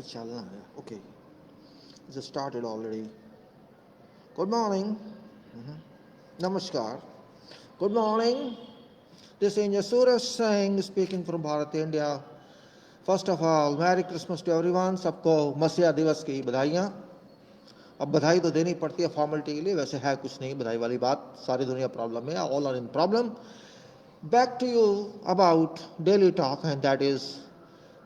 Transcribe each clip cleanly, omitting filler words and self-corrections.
चलना है. Okay, it started already. Good morning. Namaskar. Good morning. This is Suraj Singh speaking from Bharat India. First of all, Merry Christmas to everyone. सबको मसीहा दिवस की बधाइयाँ. अब बधाई तो देनी पड़ती है फॉर्मेलिटी के लिए, वैसे है कुछ नहीं बधाई वाली बात. सारी दुनिया प्रॉब्लम में, all are in problem. Back to you about daily talk, and that is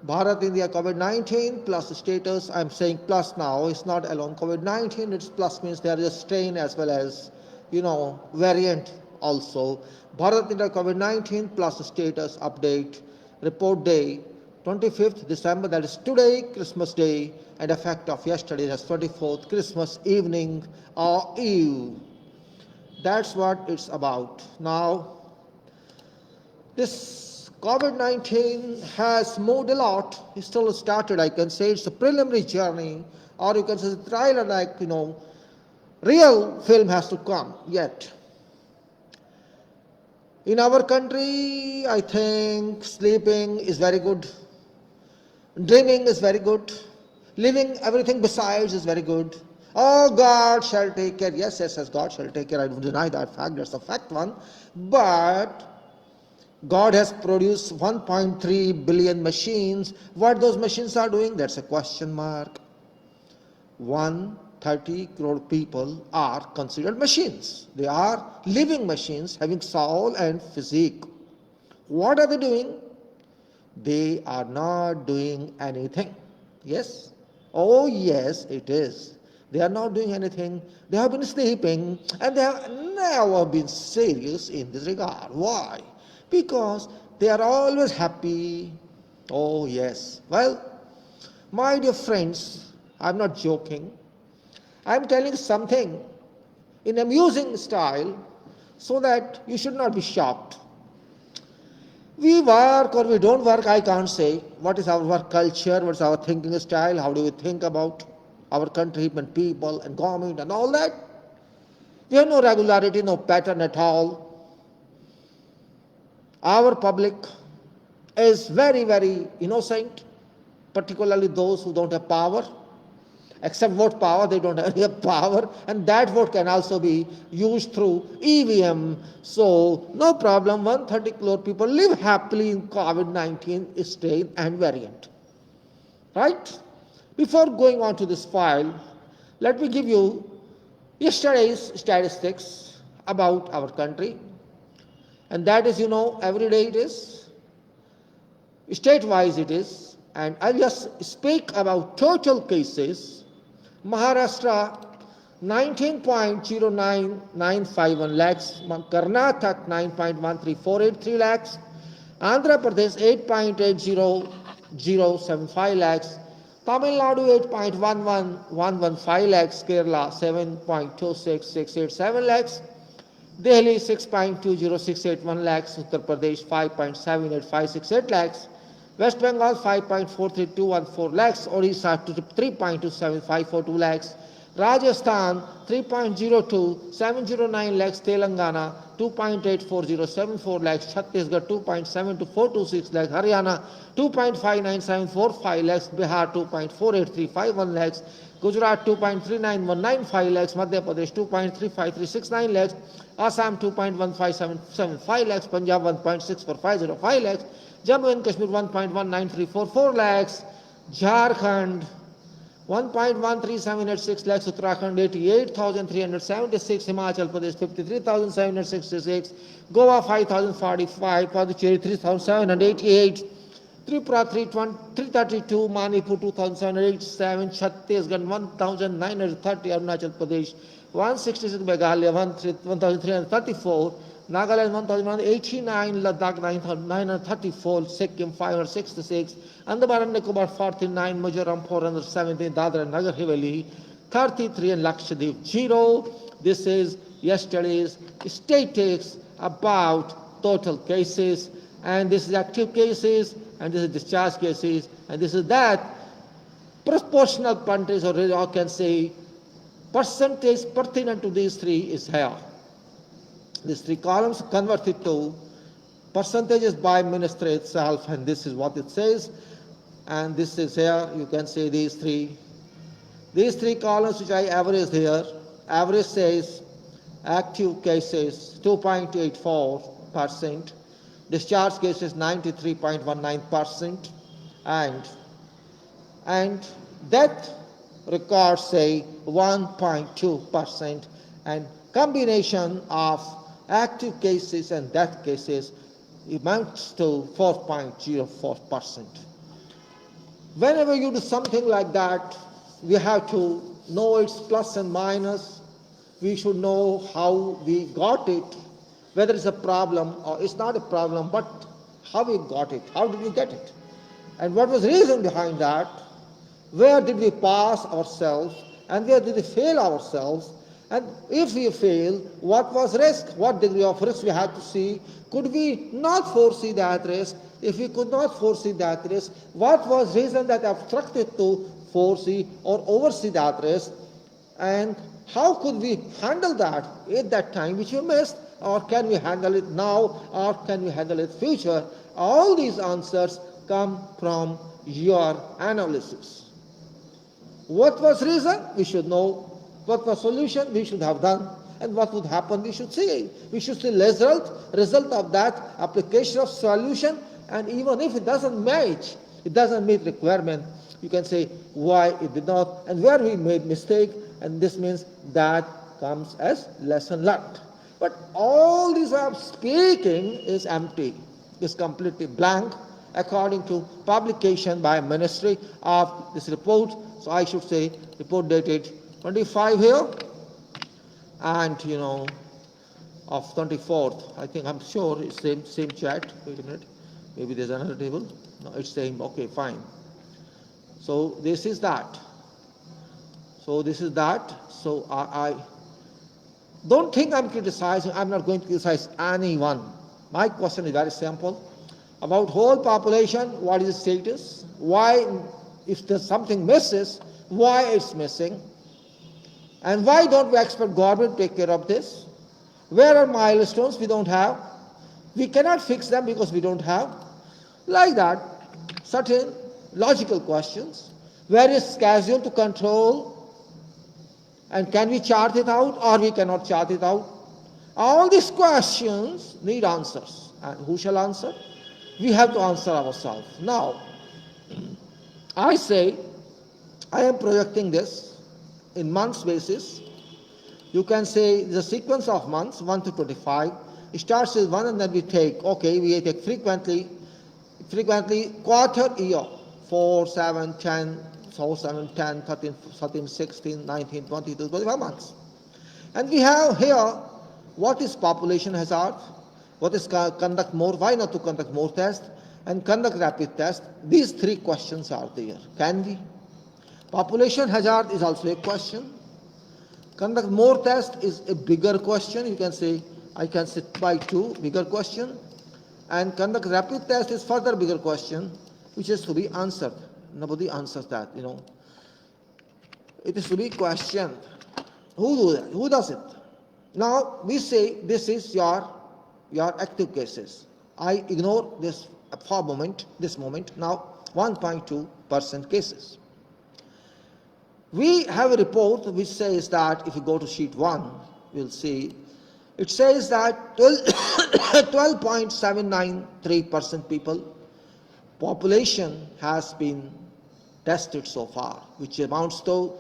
Bharat India COVID-19 plus status. I'm saying plus now. It's not alone COVID-19. It's plus means there is a strain as well as, variant also. Bharat India COVID-19 plus status update. Report day 25th December. That is today, Christmas Day, and effect of yesterday. That's 24th Christmas evening or eve. That's what it's about. Now, this COVID-19 has moved a lot. It still started, I can say. It's a preliminary journey, or you can say the trailer, real film has to come yet. In our country, I think sleeping is very good. Dreaming is very good. Living everything besides is very good. Oh, God shall take care. Yes, God shall take care. I don't deny that fact. That's a fact one. But God has produced 1.3 billion machines. What those machines are doing, that's a question mark. 130 crore people are considered machines. They are living machines having soul and physique. What are they doing? They are not doing anything. Yes? Oh yes, it is. They are not doing anything. They have been sleeping and they have never been serious in this regard. Why? Because they are always happy. Oh yes. Well, my dear friends, I'm not joking. I'm telling something in amusing style so that you should not be shocked. We work or we don't work, I can't say. What is our work culture? What is our thinking style? How do we think about our country and people and government and all that? We have no regularity, no pattern at all. Our public is very, very innocent, particularly those who don't have power. Except vote power, they don't have any power, and that vote can also be used through EVM. So, no problem, 130 crore people live happily in COVID-19 strain and variant. Right? Before going on to this file, let me give you yesterday's statistics about our country. And that is, every day it is, state-wise it is, and I'll just speak about total cases. Maharashtra 19.09951 lakhs, Karnataka 9.13483 lakhs, Andhra Pradesh 8.80075 lakhs, Tamil Nadu 8.11115 lakhs, Kerala 7.26687 lakhs, Delhi 6.20681 lakhs, Uttar Pradesh 5.78568 lakhs, West Bengal 5.43214 lakhs, Odisha 3.27542 lakhs, Rajasthan 3.02709 lakhs, Telangana 2.84074 lakhs, Chhattisgarh 2.72426 lakhs, Haryana 2.59745 lakhs, Bihar 2.48351 lakhs, Gujarat 2.39195 lakhs, Madhya Pradesh 2.35369 lakhs, Assam 2.15775 lakhs, Punjab 1.64505 lakhs, Jammu and Kashmir 1.19344 lakhs, Jharkhand 1.13786 lakhs, Uttarakhand 88,376, Himachal Pradesh 53,766, Goa 5,045, Puducherry 3,788, Tripura 332, Manipur 2,787, Chhattisgarh 1,930, Arunachal Pradesh 166, Meghalaya 1,334, Nagaland 1,189, Ladakh 934, Sikkim 566, Andaman and Nicobar 49, Mizoram 417, Dadra and Nagar Haveli 33, and Lakshadweep 0. This is yesterday's statistics about total cases, and this is active cases, and this is discharge cases, and this is that proportional percentage, or I can say percentage pertinent to these three is here. These three columns converted to percentages by ministry itself, and this is what it says. and this is here, you can see these three columns which I averaged here. Average says active cases 2.84%, discharge cases 93.19%, and death records say 1.2%, and combination of active cases and death cases amounts to 4.04%. Whenever you do something like that, we have to know its plus and minus. We should know how we got it, whether it's a problem or it's not a problem, but how we got it, how did we get it, and what was the reason behind that, where did we pass ourselves and where did we fail ourselves, and if we fail, what was risk, what degree of risk we had to see, could we not foresee that risk, if we could not foresee that risk, what was reason that obstructed to foresee or oversee that risk, and how could we handle that at that time which we missed, or can we handle it now, or can we handle it future? All these answers come from your analysis. What was reason? We should know. What was solution? We should have done. And what would happen? We should see. We should see result of that application of solution. And even if it doesn't match, it doesn't meet requirement, you can say why it did not and where we made mistake. And this means that comes as lesson learned. But all this I'm speaking is empty, is completely blank according to publication by Ministry of this report. So I should say report dated 25 here and of 24th. I think, I'm sure it's same chat. Wait a minute. Maybe there's another table. No, it's same. Okay, fine. So this is that. So I don't think I'm criticizing. I'm not going to criticize anyone. My question is very simple. About whole population, what is the status? Why, if there's something misses, why it's missing? And why don't we expect government to take care of this? Where are milestones we don't have? We cannot fix them because we don't have. Like that, certain logical questions. Where is schedule to control? And can we chart it out or we cannot chart it out? All these questions need answers. And who shall answer? We have to answer ourselves. Now, I say, I am projecting this in months basis. You can say the sequence of months, 1 to 25. It starts with 1 and then we take frequently, quarter year, 4, 7, 10, 13, 16, 19, 22, 25 months. And we have here, what is population hazard? What is conduct more? Why not to conduct more tests? And conduct rapid test. These three questions are there. Can we? Population hazard is also a question. Conduct more test is a bigger question. You can say, I can sit by 2, bigger question. And conduct rapid test is further bigger question, which is to be answered. Nobody answers that, It is to be questioned. Who do that? Who does it? Now, we say this is your active cases. I ignore this for this moment. Now, 1.2% cases. We have a report which says that if you go to sheet 1, we'll see, it says that 12.793% people, population has been tested so far, which amounts to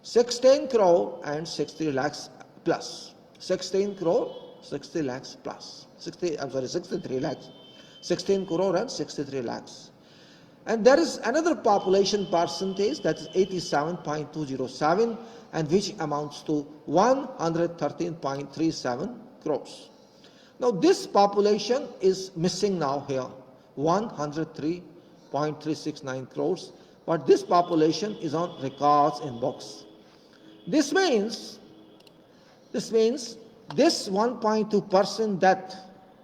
16 crore and 60 lakhs plus. 16 crore, 60 lakhs plus. 63 lakhs. 16 crore and 63 lakhs. And there is another population percentage that is 87.207 and which amounts to 113.37 crores. Now this population is missing now here, 103.369 crores, but this population is on records in books. This means this 1.2% death,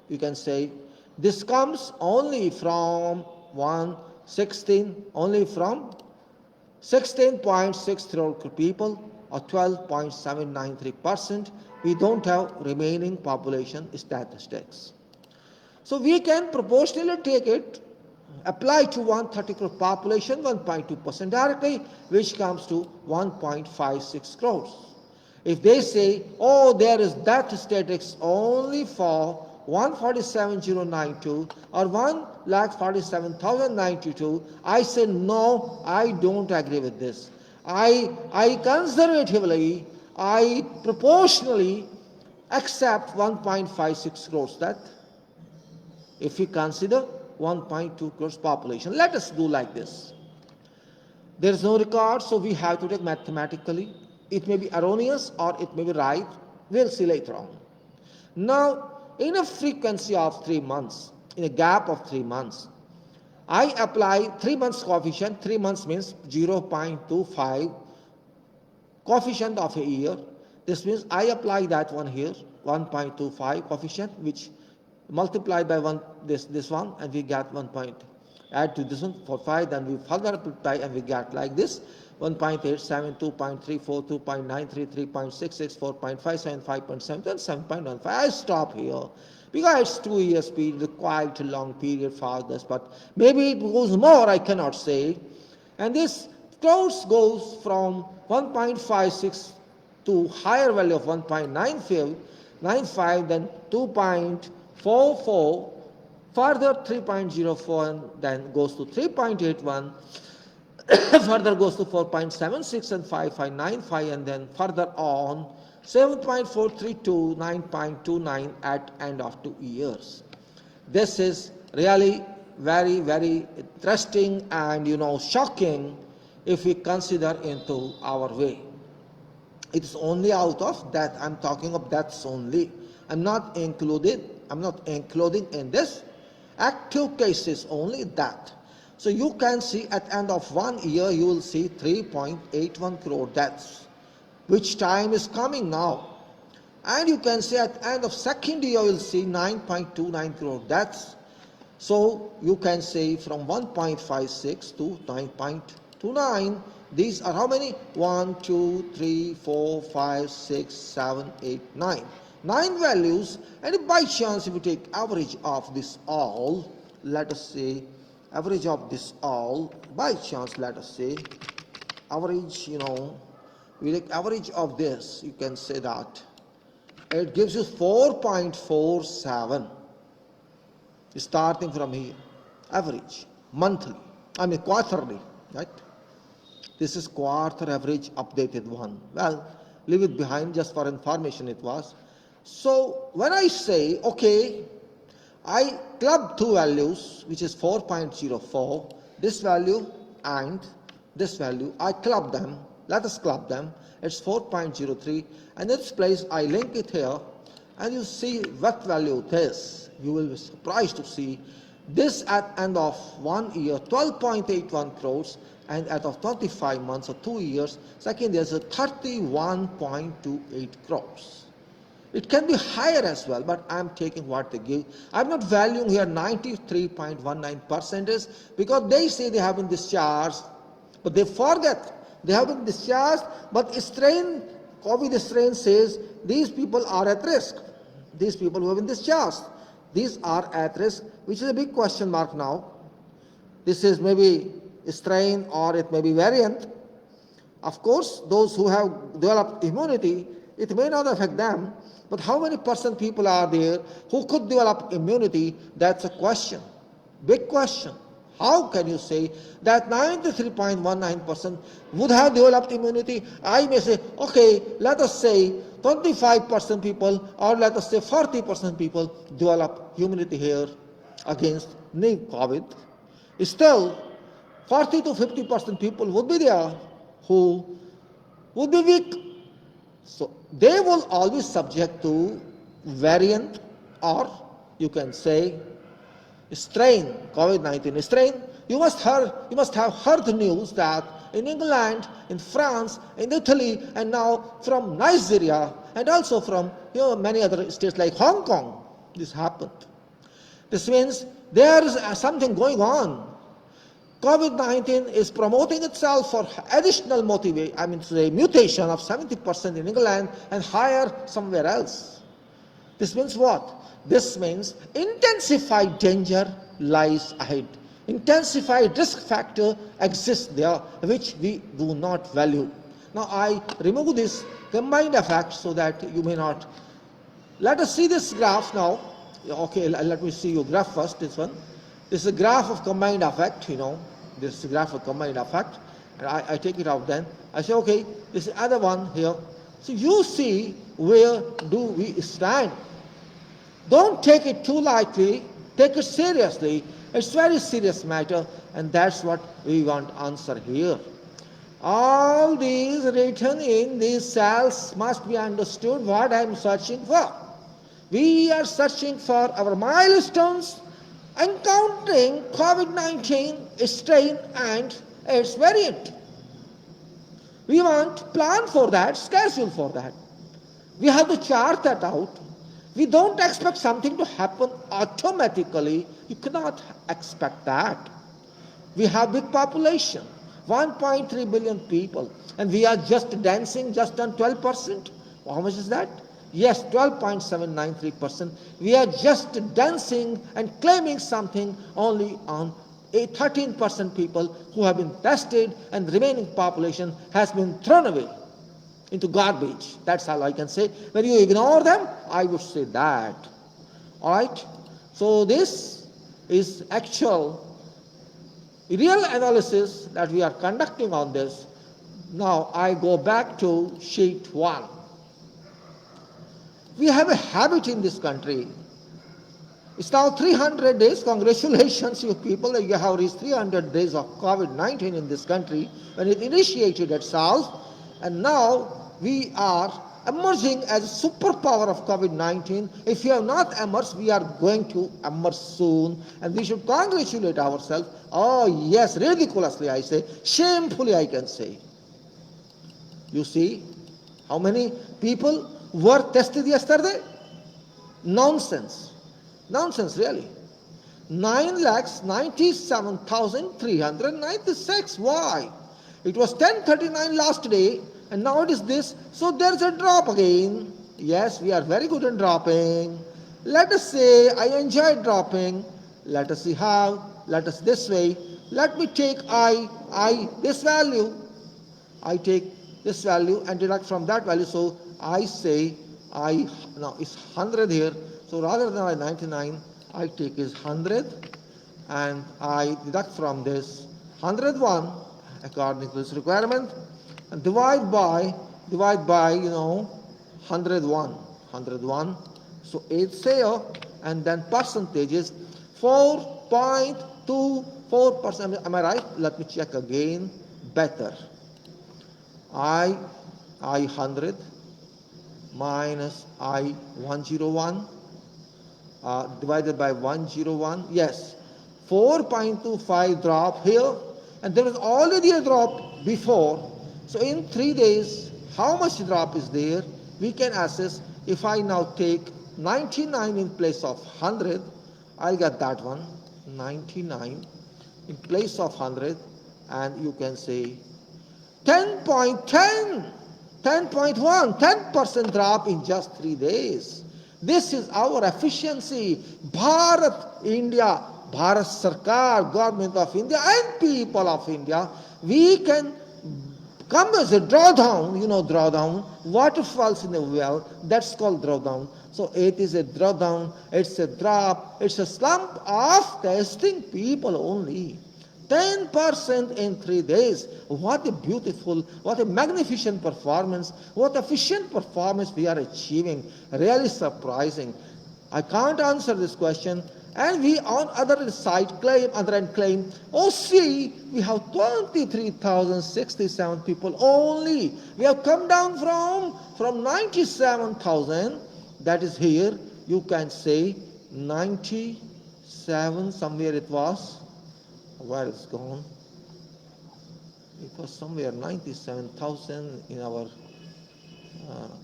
you can say, this comes only from 16.6 crore people, or 12.793%. We don't have remaining population statistics. So we can proportionally take it apply to 130 crore population, 1.2% directly, which comes to 1.56 crores. If they say, oh, there is death statistics only for 147,092 or 1,47,092, I say no, I don't agree with this. I conservatively, I proportionally accept 1.56 crores death if we consider 1.2 crores population. Let us do like this. There is no record, so we have to take mathematically. It may be erroneous or it may be right. We'll see later on. Now, in a frequency of 3 months, in a gap of 3 months, I apply 3 months coefficient. 3 months means 0.25 coefficient of a year. This means I apply that one here, 1.25 coefficient, which multiply by this one, and we get 1 point. Add to this one for 5, then we further multiply and we get like this: 1.87, 2.34, 2.93, 3.66, 4.57, 5.7, and 7.15. I stop here because it's 2 years period, quite a long period for this, but maybe it goes more, I cannot say. And this course goes from 1.56 to higher value of 1.95, then 2.44, further 3.04, and then goes to 3.81, further goes to 4.76 and 5.95, and then further on 7.432, 9.29 at end of 2 years. This is really very, very interesting and shocking if we consider into our way. It is only out of that. I'm talking of deaths only. I'm not including in this active cases only that. So you can see at end of 1 year you will see 3.81 crore deaths, which time is coming now. And you can see at end of second year you will see 9.29 crore deaths. So you can say from 1.56 to 9.29. These are how many? 1, 2, 3, 4, 5, 6, 7, 8, 9. 9 values, and if by chance if you take average of this all, let us say average of this all, by chance let us say average, we take average of this, you can say that it gives you 4.47 starting from here, average, monthly, quarterly, right? This is quarter average updated one. Well, leave it behind, just for information it was. So when I say, okay, I club 2 values, which is 4.04, this value and this value, I club them, let us club them, it's 4.03, and in this place I link it here, and you see what value it is. You will be surprised to see this at end of 1 year, 12.81 crores, and at of 25 months or 2 years, second year is 31.28 crores. It can be higher as well, but I'm taking what they give. I'm not valuing here 93.19% because they say they have been discharged, but they forget they have been discharged, but COVID strain says these people are at risk. These people who have been discharged, these are at risk, which is a big question mark now. This is maybe strain or it may be variant. Of course, those who have developed immunity, it may not affect them, but how many % people are there who could develop immunity? That's a question, big question. How can you say that 93.19% would have developed immunity? I may say, okay, let us say 25% people or let us say 40% people develop immunity here against new COVID. Still, 40 to 50% people would be there who would be weak. So they will always subject to variant or you can say strain, COVID-19 strain. You must have heard the news that in England, in France, in Italy, and now from Nigeria, and also from many other states like Hong Kong, this happened. This means there is something going on. COVID-19 is promoting itself for additional mutation of 70% in England and higher somewhere else. This means what? This means intensified danger lies ahead. intensified risk factor exists there, which we do not value. Now I remove this combined effect so that you may not. Let us see this graph now. Okay, let me see your graph first, this one. This is a graph of combined effect, this is a graph of combined effect. And I take it out then. I say, okay, this is the other one here. So you see where do we stand. Don't take it too lightly, take it seriously. It's a very serious matter, and that's what we want to answer here. All these written in these cells must be understood what I am searching for. We are searching for our milestones, encountering COVID-19 strain and its variant. We want to plan for that, schedule for that. We have to chart that out. We don't expect something to happen automatically. You cannot expect that. We have big population, 1.3 billion people, and we are just dancing just on 12%. How much is that? Yes, 12.793%. We are just dancing and claiming something only on 13% people who have been tested, and the remaining population has been thrown away into garbage. That's all I can say. When you ignore them, I would say that. All right? So this is actual real analysis that we are conducting on this. Now I go back to sheet 1. We have a habit in this country. It's now 300 days. Congratulations, you people. You have reached 300 days of COVID-19 in this country when it initiated itself. And now we are emerging as a superpower of COVID-19. If we have not emerged, we are going to emerge soon. And we should congratulate ourselves. Oh yes, ridiculously I say. Shamefully I can say. You see how many people were tested yesterday? Nonsense. Nonsense, really. 9,97,396. Why? It was 1039 last day, and now it is this. So there's a drop again. Yes, we are very good in dropping. Let us say I enjoy dropping. Let us see how. Let us this way. Let me take this value. I take this value and deduct from that value. So I say now it's 100 here. So rather than 99, I take is 100, and I deduct from this 101 according to this requirement, and divide by 101. So 8 here, and then percentages 4.24%. Am I right? Let me check again. Better. I 100 minus I 101. Divided by 101, yes, 4.25 drop here, and there was already a drop before. So in 3 days, how much drop is there? We can assess. If I now take 99 in place of 100, I'll get that one, 99 in place of 100, and you can say 10.10, 10.1, 10% drop in just 3 days. This is our efficiency. Bharat India, Bharat Sarkar, Government of India and people of India, we can come as a drawdown, drawdown, waterfalls in a well, that's called drawdown. So it is a drawdown, it's a drop, it's a slump of testing people only. 10% in 3 days. What a beautiful, what a magnificent performance, what efficient performance we are achieving. Really surprising. I can't answer this question. And we on other side claim, oh see, we have 23,067 people only. We have come down from 97,000. That is here. You can say 97, somewhere it was. Where it's gone? It was somewhere 97,000 in our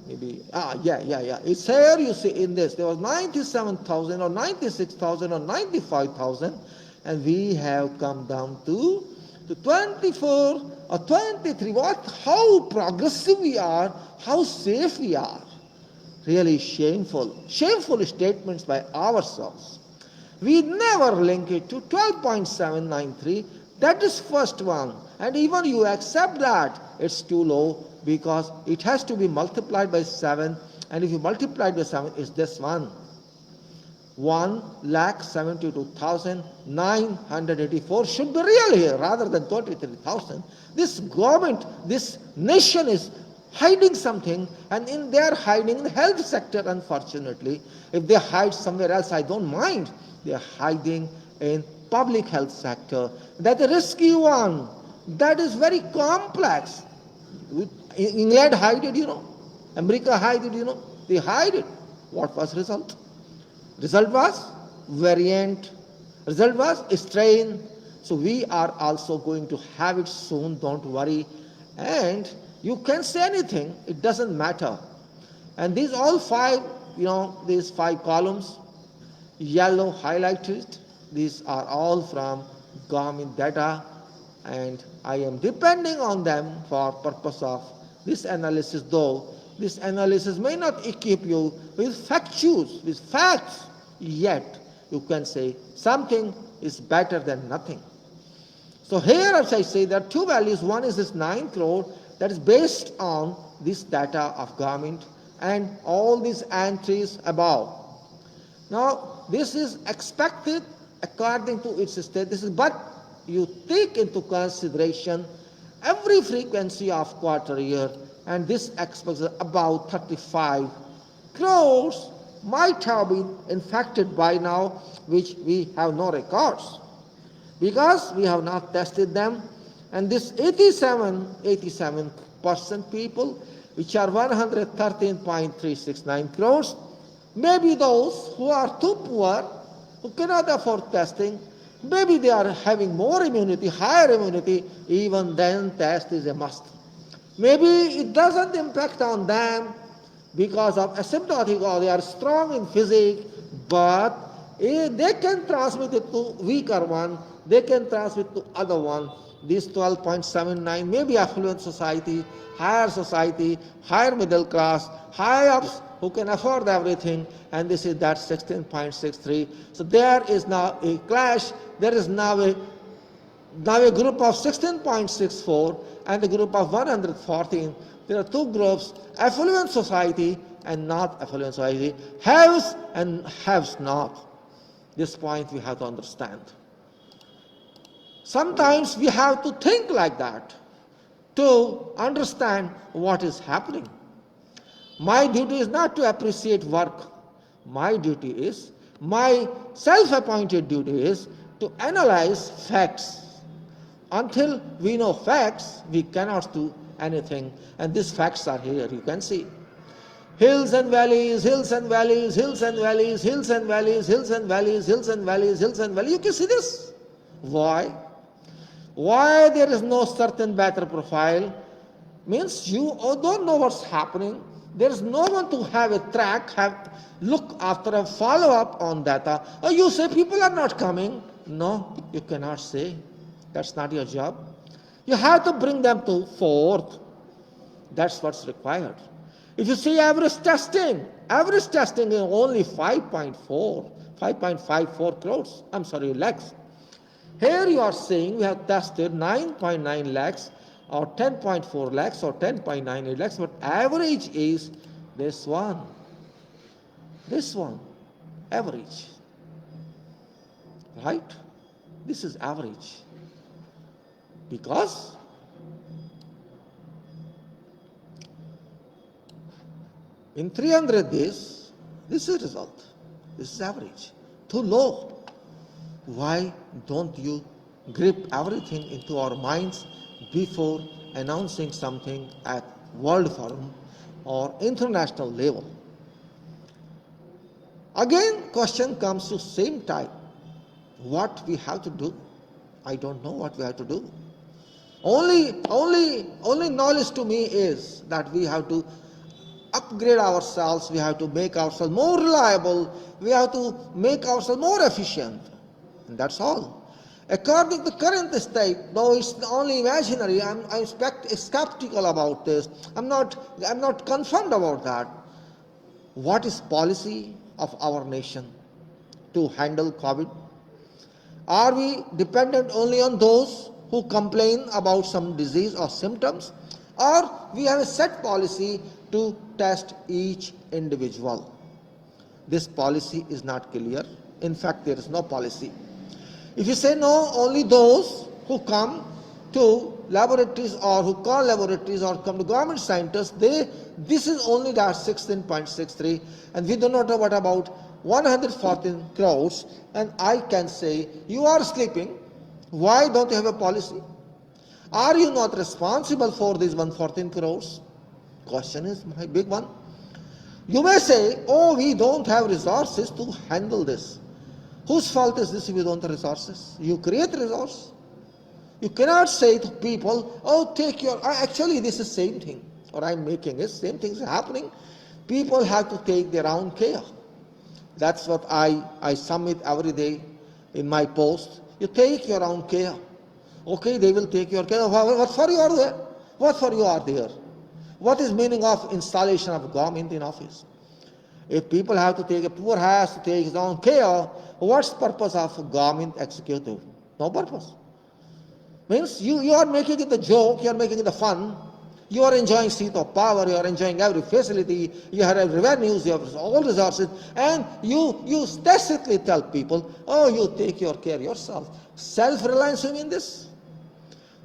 It's here, you see, in this. There was 97,000 or 96,000 or 95,000, and we have come down to 24 or 23. How progressive we are, how safe we are. Really shameful. Shameful statements by ourselves. We never link it to 12.793. That is first one. And even you accept that it's too low because it has to be multiplied by 7. And if you multiply by 7, it's this one. 1,72,984 should be real here rather than 23,000. This government, this nation is hiding something, and in their hiding the health sector, unfortunately. If they hide somewhere else, I don't mind. They are hiding in public health sector. That's a risky one. That is very complex. England hide it, America hide it, They hide it. What was result? Result was variant. Result was strain. So we are also going to have it soon, don't worry. And you can say anything, it doesn't matter. And these all five, these 5 columns, yellow highlighted, these are all from government data, and I am depending on them for purpose of this analysis, though this analysis may not equip you with facts, yet you can say something is better than nothing. So here, as I say, there are 2 values. One is this 9 crore that is based on this data of government and all these entries above. Now, this is expected according to its statistics, but you take into consideration every frequency of quarter year, and this expects about 35 crores might have been infected by now, which we have no records because we have not tested them. And this 87% people, which are 113.369 crores, maybe those who are too poor, who cannot afford testing, maybe they are having more immunity, higher immunity, even then test is a must. Maybe it doesn't impact on them because of asymptomatic or they are strong in physics, but they can transmit it to weaker one, they can transmit to other one. This 12.79 may be affluent society, higher middle class, high ups who can afford everything, and this is that 16.63. So there is now a clash. There is now a group of 16.64 and a group of 114. There are 2 groups, affluent society and not affluent society, haves and haves not. This point we have to understand. Sometimes we have to think like that to understand what is happening. My duty is not to appreciate work. My self-appointed duty is to analyze facts. Until we know facts, we cannot do anything. And these facts are here, you can see. Hills and valleys, hills and valleys, hills and valleys, hills and valleys, hills and valleys, hills and valleys, hills and valleys. You can see this. Why? Why there is no certain better profile? Means you don't know what's happening. There is no one to have a track, look after and follow up on data. Or you say people are not coming. No, you cannot say. That's not your job. You have to bring them to forth. That's what's required. If you see average testing is only 5.54 crores. Lakhs. Here you are saying we have tested 9.9 lakhs or 10.4 lakhs or 10.98 lakhs, but average is this one. This one, average. Right? This is average. Because in 300 days, this is result. This is average. Too low. Why don't you grip everything into our minds before announcing something at World Forum or international level? Again, question comes to same type. What we have to do? I don't know what we have to do. Only knowledge to me is that we have to upgrade ourselves, we have to make ourselves more reliable, we have to make ourselves more efficient. And that's all. According to the current state, though it's only imaginary, I'm skeptical about this. I'm not confirmed about that. What is policy of our nation? to handle COVID? Are we dependent only on those who complain about some disease or symptoms? Or we have a set policy to test each individual? This policy is not clear. In fact, there is no policy. If you say no, only those who come to laboratories or who call laboratories or come to government centers, this is only that 16.63, and we do not know what about 114 crores, and I can say, you are sleeping. Why don't you have a policy? Are you not responsible for these 114 crores? Question is my big one. You may say, oh, we don't have resources to handle this. Whose fault is this if you don't have resources? You create resource. You cannot say to people, oh, take your, actually this is same thing. Or I'm making it, same things are happening. People have to take their own care. That's what I submit every day in my post. You take your own care. Okay, they will take your care. What for you are there? What for you are there? What is meaning of installation of government in office? If people have to take, a poor has to take his own care, what's the purpose of government executive? No purpose. Means you are making it a joke, you are making it a fun, you are enjoying seat of power, you are enjoying every facility, you have revenues, you have all resources, and you tacitly tell people, oh, you take your care yourself. Self-reliance, you mean this?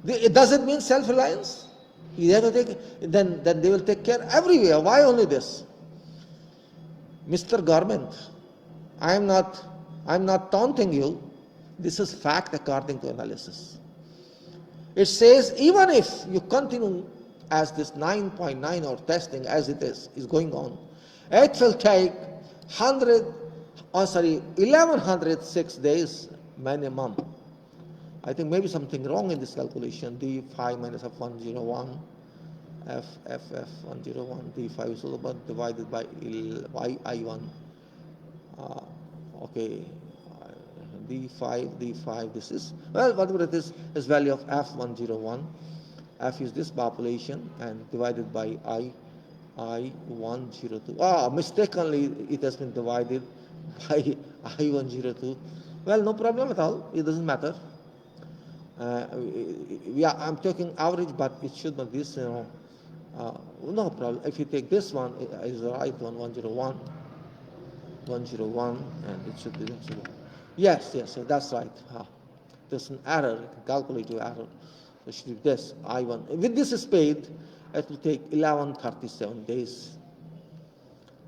Does it mean self-reliance? You have to take, then they will take care everywhere. Why only this? Mr. Government, I am not taunting you. This is fact according to analysis. It says even if you continue as this 9.9 or testing as it is going on, it will take 1106 days minimum. I think maybe something wrong in this calculation. D5 minus F101, F101, D5 is divided by I1. Okay, D5, this is, well, whatever it is value of F101. F is this population and divided by I102. Mistakenly it has been divided by I102. Well, no problem at all. It doesn't matter. I'm taking average, but it should not be this, no problem. If you take this one, it is the right one, 101, and it should be this. Yes, so that's right. There's an error, you can calculate your error. So it should be this, I1. With this speed, it will take 1137 days.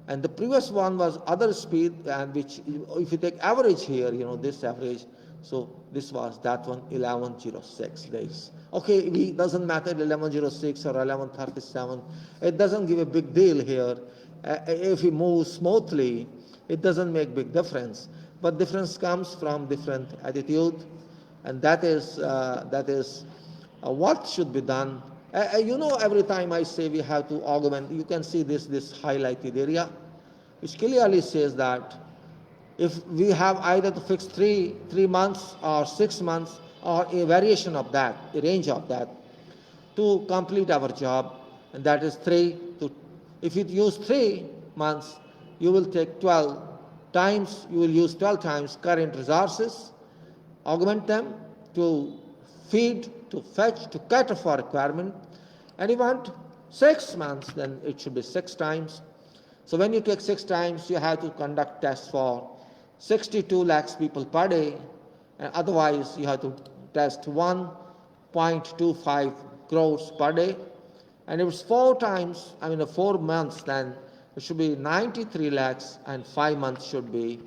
And the previous one was other speed, and which, if you take average here, this average, so this was that one, 1106 days. Okay, it doesn't matter 1106 or 1137. It doesn't give a big deal here. If we move smoothly, it doesn't make big difference. But difference comes from different attitude, and that is what should be done. Every time I say we have to augment, you can see this highlighted area, which clearly says that if we have either to fix 3 months or 6 months or a variation of that, a range of that, to complete our job, and that is 3 to, if you use 3 months, you will take 12 times, you will use 12 times current resources, augment them to feed, to fetch, to cater for requirement, and you want 6 months, then it should be 6 times. So when you take 6 times, you have to conduct tests for 62 lakhs people per day, and otherwise you have to test 1.25 crores per day. And if it's 4 months, then it should be 93 lakhs, and 5 months should be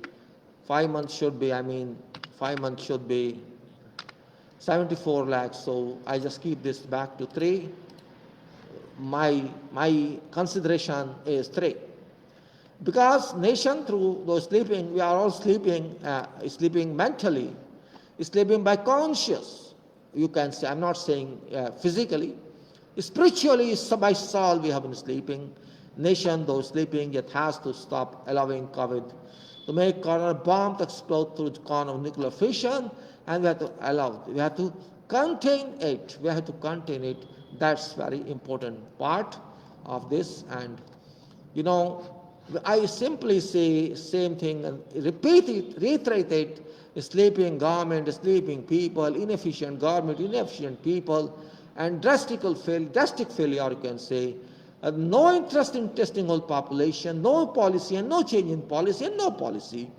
74 lakhs. So I just keep this back to 3. My consideration is 3. Because nation through those sleeping, we are all sleeping mentally, sleeping by conscious. You can say, I'm not saying physically. Spiritually, by soul, we have been sleeping. Nation, though sleeping, yet has to stop allowing COVID to make corner bomb to explode through the corner of nuclear fission, and we have to allow it. We have to contain it. That's very important part of this. And I simply say same thing and repeat it, reiterate it. Sleeping government, sleeping people, inefficient government, inefficient people, and drastic failure, you can say. No interest in testing whole population, no policy and no change in policy and no policy.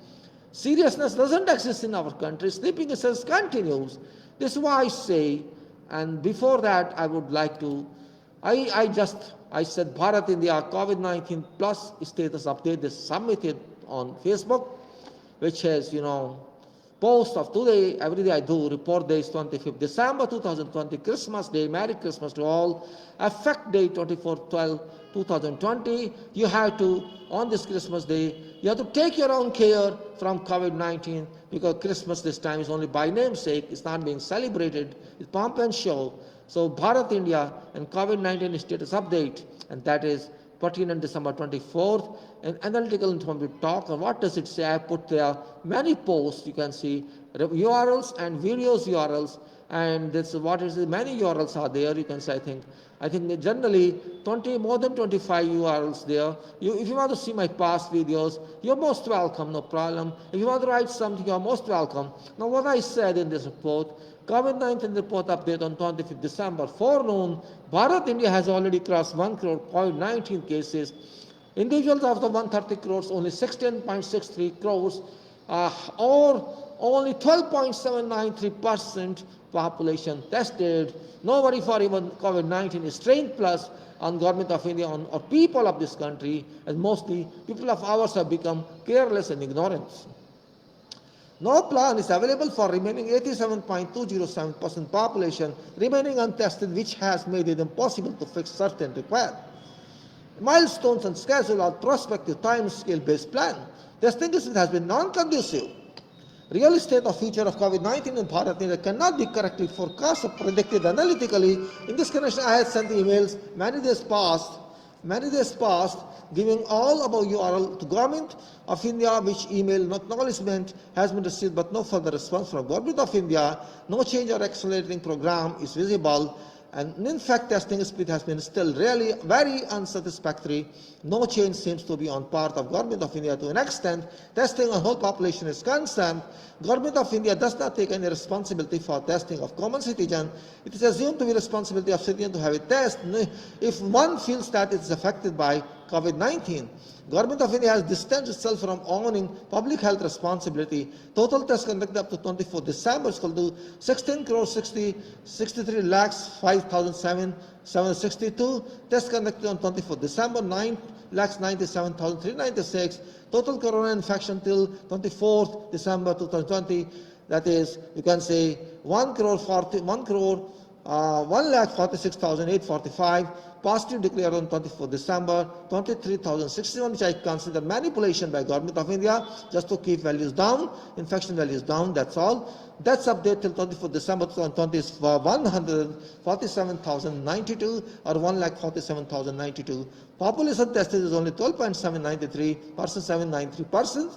Seriousness doesn't exist in our country. Sleeping itself continues. This is why I say, and before that I would like to, I said Bharat India COVID-19 plus status update is submitted on Facebook, which has, post of today, every day I do, report day is 25th December 2020, Christmas Day, Merry Christmas to all, effect day 24/12/2020. You have to, on this Christmas Day, you have to take your own care from COVID-19 because Christmas this time is only by namesake, it's not being celebrated, it's pomp and show. So Bharat India and COVID-19 status update, and that is pertinent December 24th, and analytical informative talk. And what does it say? I put there many posts, you can see URLs and videos URLs, and this what is it? Many URLs are there. You can say I think generally more than 25 URLs there. If you want to see my past videos, you're most welcome, no problem. If you want to write something, you're most welcome. Now what I said in this report, COVID-19 report update on 25th December forenoon, Bharat India has already crossed 1 crore COVID-19 cases. Individuals of the 130 crores, only 16.63 crores, or only 12.793% population tested. No worry for even COVID-19 strain plus on government of India or people of this country, and mostly people of ours have become careless and ignorant. No plan is available for remaining 87.207% population remaining untested, which has made it impossible to fix certain required milestones and schedule or prospective time scale based plan. Testing has been non-conducive. Real state of future of COVID-19 in Bharat India cannot be correctly forecast or predicted analytically. In this connection, I had sent emails many days past, giving all about URL to Government of India, which email acknowledgement has been received, but no further response from Government of India. No change or accelerating program is visible. And in fact, testing speed has been still really very unsatisfactory. No change seems to be on part of Government of India to an extent. Testing on whole population is concerned. Government of India does not take any responsibility for testing of common citizen. It is assumed to be responsibility of citizen to have a test if one feels that it is affected by COVID-19. Government of India has distanced itself from owning public health responsibility. Total tests conducted up to 24 December is equal to 16 crore 63 lakhs 5,762. Tests conducted on 24 December 9 lakhs 97,396. Total corona infection till 24th December 2020. That is, you can say 1 lakh 46,845. Positive declared on 24 December, 23,061, which I consider manipulation by Government of India just to keep values down, infection values down, that's all. Deaths update till 24 December 2020 is 147,092 or 1,47,092. Population tested is only 12.793%.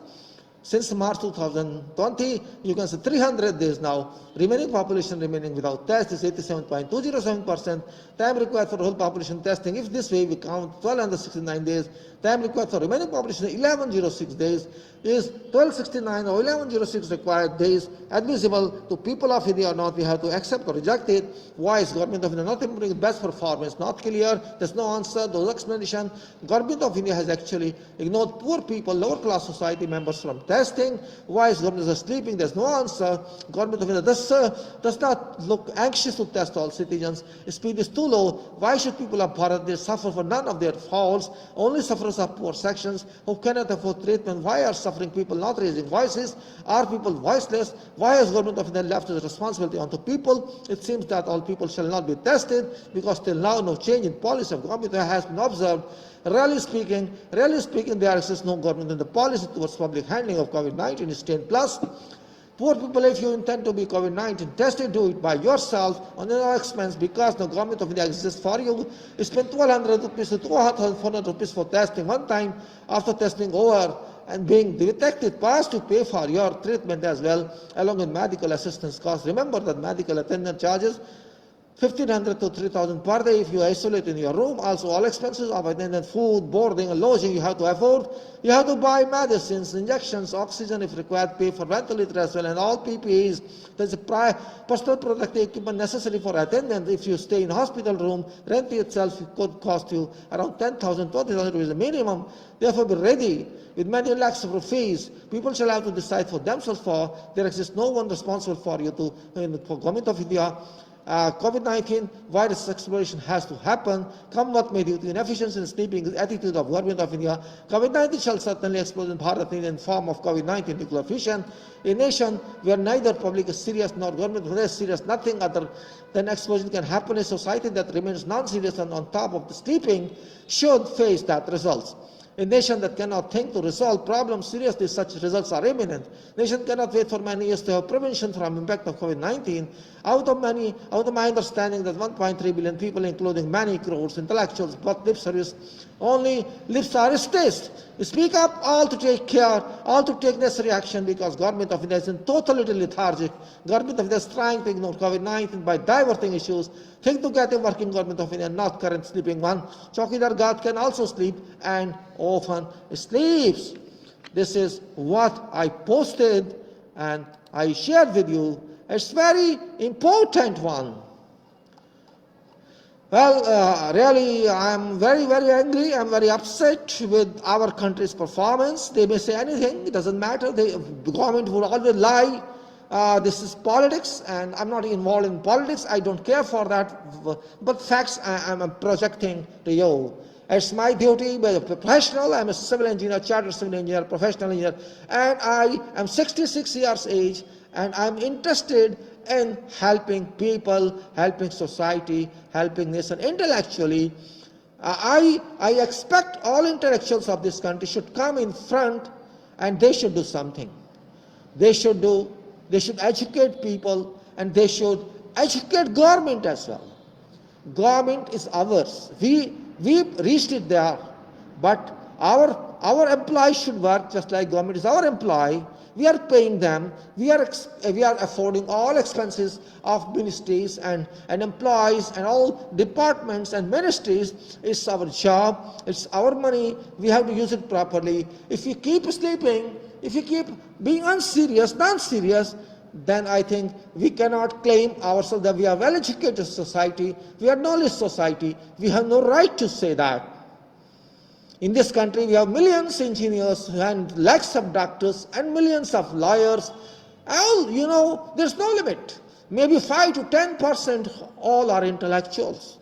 Since March 2020, you can say 300 days now. Remaining population remaining without test is 87.207%. Time required for whole population testing, if this way we count 1269 days, time required for remaining population 1106 days is 1269 or 1106 required days admissible to people of India or not. We have to accept or reject it. Why is Government of India not improving best performance? Not clear. There's no answer, no explanation. Government of India has actually ignored poor people, lower class society members from testing. Why is Government of India sleeping? There's no answer. Government of India does not look anxious to test all citizens. Speed is too low. Why should people of Bharat suffer for none of their faults? Only sufferers are poor sections who cannot afford treatment. Why are suffering people not raising voices? Are people voiceless? Why has Government of India left its responsibility onto people? It seems that all people shall not be tested because till now no change in policy of Government has been observed. Really speaking, there exists no government in the policy towards public handling of COVID-19 is 10 plus. Poor people, if you intend to be COVID-19 tested, do it by yourself on your expense because the Government of India exists for you. You spend 1,200 rupees to 2,400 rupees for testing one time. After testing over and being detected, pass to pay for your treatment as well, along with medical assistance costs. Remember that medical attendant charges 1,500 to 3,000 per day if you isolate in your room. Also, all expenses of attendance, food, boarding, and lodging you have to afford. You have to buy medicines, injections, oxygen if required, pay for ventilator as well, and all PPEs. There's a personal protective equipment necessary for attendance. If you stay in hospital room, rent itself could cost you around 10,000, 20,000 rupees the minimum. Therefore, be ready with many lakhs of fees. People shall have to decide for themselves. For there exists no one responsible for you for Government of India. COVID-19 virus exploration has to happen. Come what may, due to inefficiency and sleeping attitude of Government of India, COVID-19 shall certainly explode in Bharat India in form of COVID-19 nuclear fission. A nation where neither public is serious nor government is serious, nothing other than explosion can happen. A society that remains non-serious and on top of the sleeping should face that results. A nation that cannot think to resolve problems seriously, such results are imminent. Nation cannot wait for many years to have prevention from impact of COVID-19. Out of my understanding that 1.3 billion people, including many crores intellectuals, but lip service, only lip service taste. Speak up, all to take care, all to take necessary action, because Government of India is in totally lethargic. Government of India is trying to ignore COVID-19 by diverting issues. Think to get a working Government of India, not current sleeping one. Chowkidar God can also sleep and often sleeps. This is what I posted and I shared with you. It's very important one. Well, really, I'm very, very angry. I'm very upset with our country's performance. They may say anything, it doesn't matter. The government will always lie. This is politics, and I'm not involved in politics. I don't care for that. But facts I'm projecting to you. It's my duty as a professional. I'm a civil engineer, chartered civil engineer, professional engineer, and I am 66 years age, and I'm interested in helping people, helping society, helping nation intellectually. I expect all intellectuals of this country should come in front, and they should do something. They should educate people, and they should educate government as well. Government is ours. We reached it there, but our employees should work just like government is our employee. We are paying them. We are affording all expenses of ministries and employees and all departments and ministries. It's our job. It's our money. We have to use it properly. If you keep sleeping, if you keep being unserious, non-serious, then I think we cannot claim ourselves that we are well-educated society. We are knowledge society. We have no right to say that. In this country, we have millions of engineers and lakhs of doctors and millions of lawyers. All, there's no limit. Maybe 5 to 10% all are intellectuals.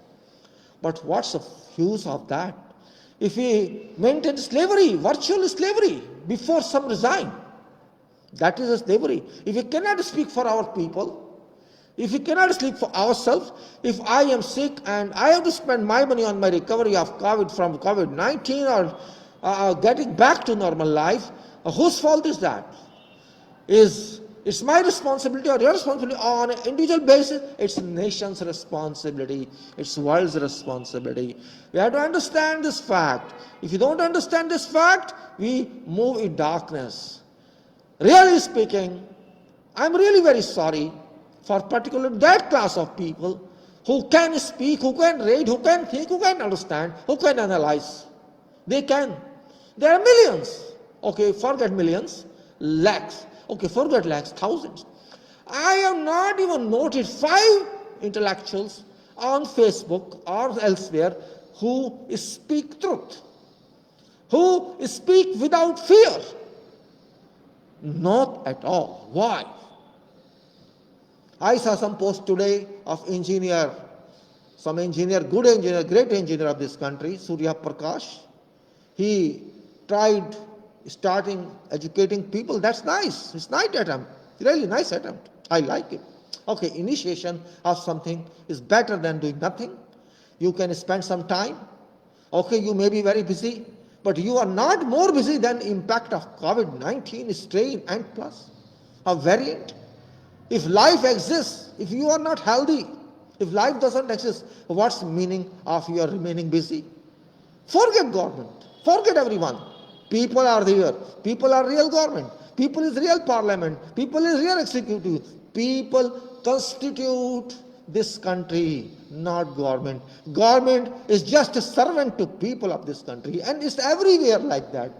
But what's the use of that? If we maintain slavery, virtual slavery, before some resign, that is a slavery. If we cannot speak for our people, if we cannot speak for ourselves, if I am sick and I have to spend my money on my recovery of from COVID-19 or getting back to normal life, whose fault is that? It's my responsibility or your responsibility on an individual basis? It's the nation's responsibility. It's the world's responsibility. We have to understand this fact. If you don't understand this fact, we move in darkness. Really speaking, I'm really very sorry for particularly that class of people who can speak, who can read, who can think, who can understand, who can analyze. They can. There are millions. Okay, forget millions. Lakhs. Okay, forget lakhs, thousands. I have not even noted 5 intellectuals on Facebook or elsewhere who speak truth, who speak without fear. Not at all. Why? I saw some post today of some engineer, good engineer, great engineer of this country, Surya Prakash. He tried starting educating people. That's nice. It's a nice attempt. Really nice attempt. I like it. Okay, initiation of something is better than doing nothing. You can spend some time. Okay, you may be very busy, but you are not more busy than impact of COVID-19 strain and plus a variant. If life exists, if you are not healthy, if life doesn't exist, what's the meaning of your remaining busy? Forget government. Forget everyone. People are there. People are real government. People is real parliament. People is real executive. People constitute this country, not government. Government is just a servant to people of this country, and it's everywhere like that.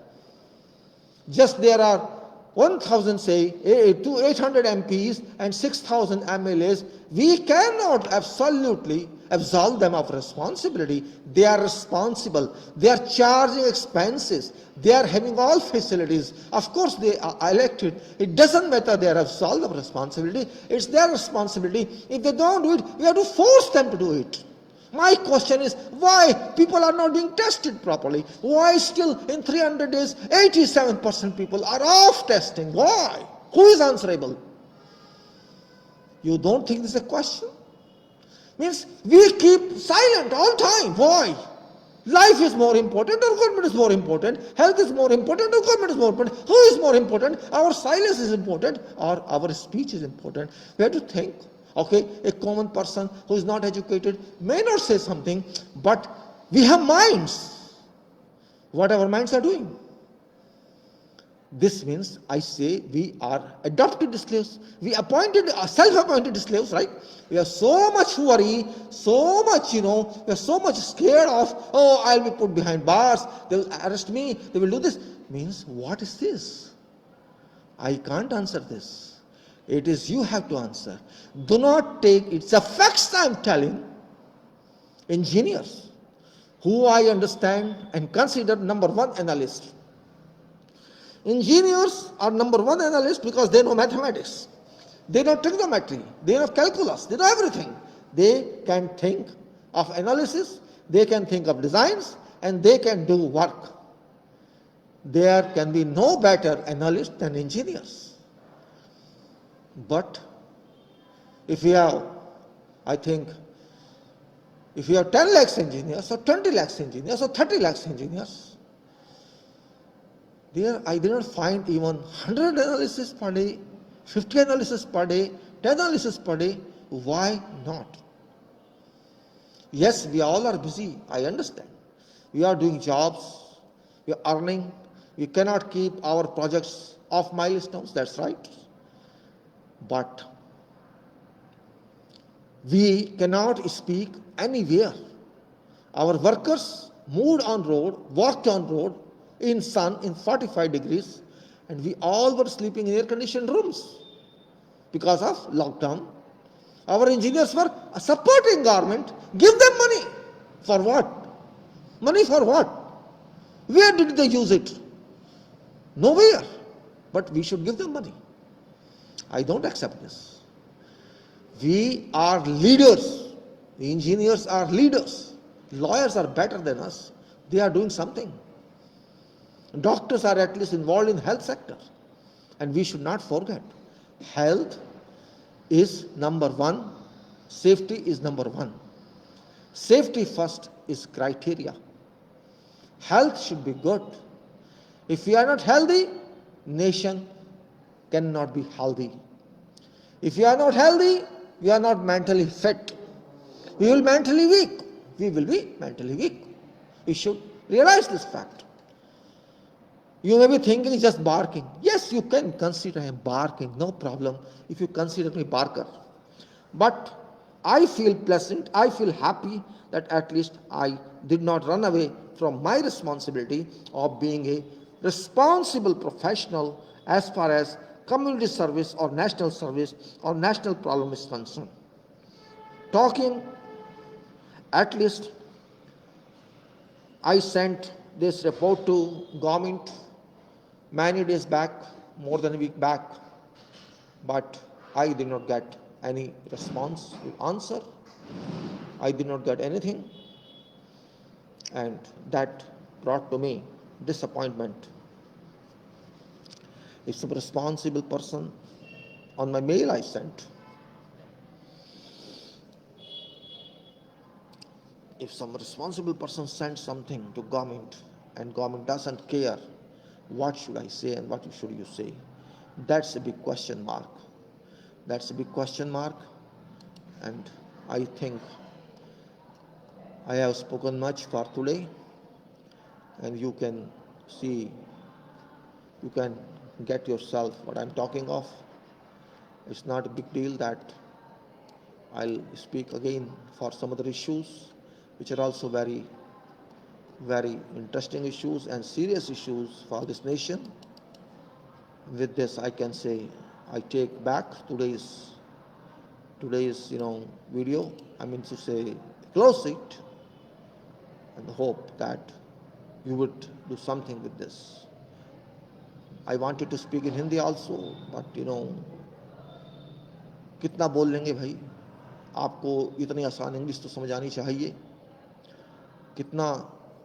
Just there are 1,000, say, 800 MPs and 6,000 MLAs. We cannot absolutely absolve them of responsibility. They are responsible. They are charging expenses. They are having all facilities. Of course, they are elected. It doesn't matter they are absolved of responsibility. It's their responsibility. If they don't do it, we have to force them to do it. My question is, why people are not being tested properly? Why still in 300 days, 87% people are off testing? Why? Who is answerable? You don't think this is a question? Means we keep silent all time. Why? Life is more important or government is more important? Health is more important or government is more important? Who is more important? Our silence is important or our speech is important? We have to think. Okay, a common person who is not educated may not say something, but we have minds. What our minds are doing? This means, I say, we are adopted slaves. We appointed, self-appointed slaves, right? We have so much worry, so much, we are so much scared of, oh, I'll be put behind bars, they will arrest me, they will do this. Means, what is this? I can't answer this. It is you have to answer. Do not take, it's a facts I am telling. Engineers, who I understand and consider number one analyst. Engineers are number one analyst because they know mathematics. They know trigonometry. They know calculus. They know everything. They can think of analysis. They can think of designs. And they can do work. There can be no better analyst than engineers. But if we have, I think, if we have 10 lakhs engineers or 20 lakhs engineers or 30 lakhs engineers, there I did not find even 100 analysis per day, 50 analysis per day, 10 analysis per day. Why not? Yes, we all are busy, I understand. We are doing jobs, we are earning, we cannot keep our projects off milestones, that's right. But we cannot speak anywhere. Our workers moved on road, walked on road, in sun, in 45 degrees, and we all were sleeping in air-conditioned rooms because of lockdown. Our engineers were supporting government. Give them money. For what? Money for what? Where did they use it? Nowhere. But we should give them money. I don't accept this. We are leaders. The engineers are leaders. Lawyers are better than us. They are doing something. Doctors are at least involved in health sector. And we should not forget, health is number one. Safety is number one. Safety first is criteria. Health should be good. If we are not healthy, nation cannot be healthy. If we are not healthy, we are not mentally fit. We will be mentally weak. We will be mentally weak. We should realize this fact. You may be thinking just barking. Yes, you can consider him barking, no problem, if you consider me barker. But I feel pleasant, I feel happy that at least I did not run away from my responsibility of being a responsible professional as far as community service or national problem is concerned. Talking, at least I sent this report to government many days back, more than a week back, but I did not get any response, answer. I did not get anything, and that brought to me disappointment. If some responsible person, on my mail I sent, if some responsible person sends something to government and government doesn't care, what should I say and what should you say? That's a big question mark. That's a big question mark, and I think I have spoken much for today, and you can see, you can get yourself what I'm talking of. It's not a big deal that I'll speak again for some other issues which are also very, very interesting issues and serious issues for this nation. With this, I can say I take back today's video. I mean to say close it, and hope that you would do something with this. I wanted to speak in Hindi also, but कितना बोल लेंगे भाई, आपको इतनी आसान English तो समझ आनी चाहिए. कितना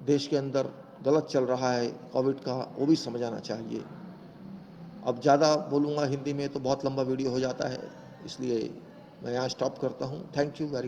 देश के अंदर गलत चल रहा है कोविड का, वो भी समझ आना चाहिए. अब ज़्यादा बोलूँगा हिंदी में तो बहुत लंबा वीडियो हो जाता है, इसलिए मैं यहाँ स्टॉप करता हूँ. Thank you very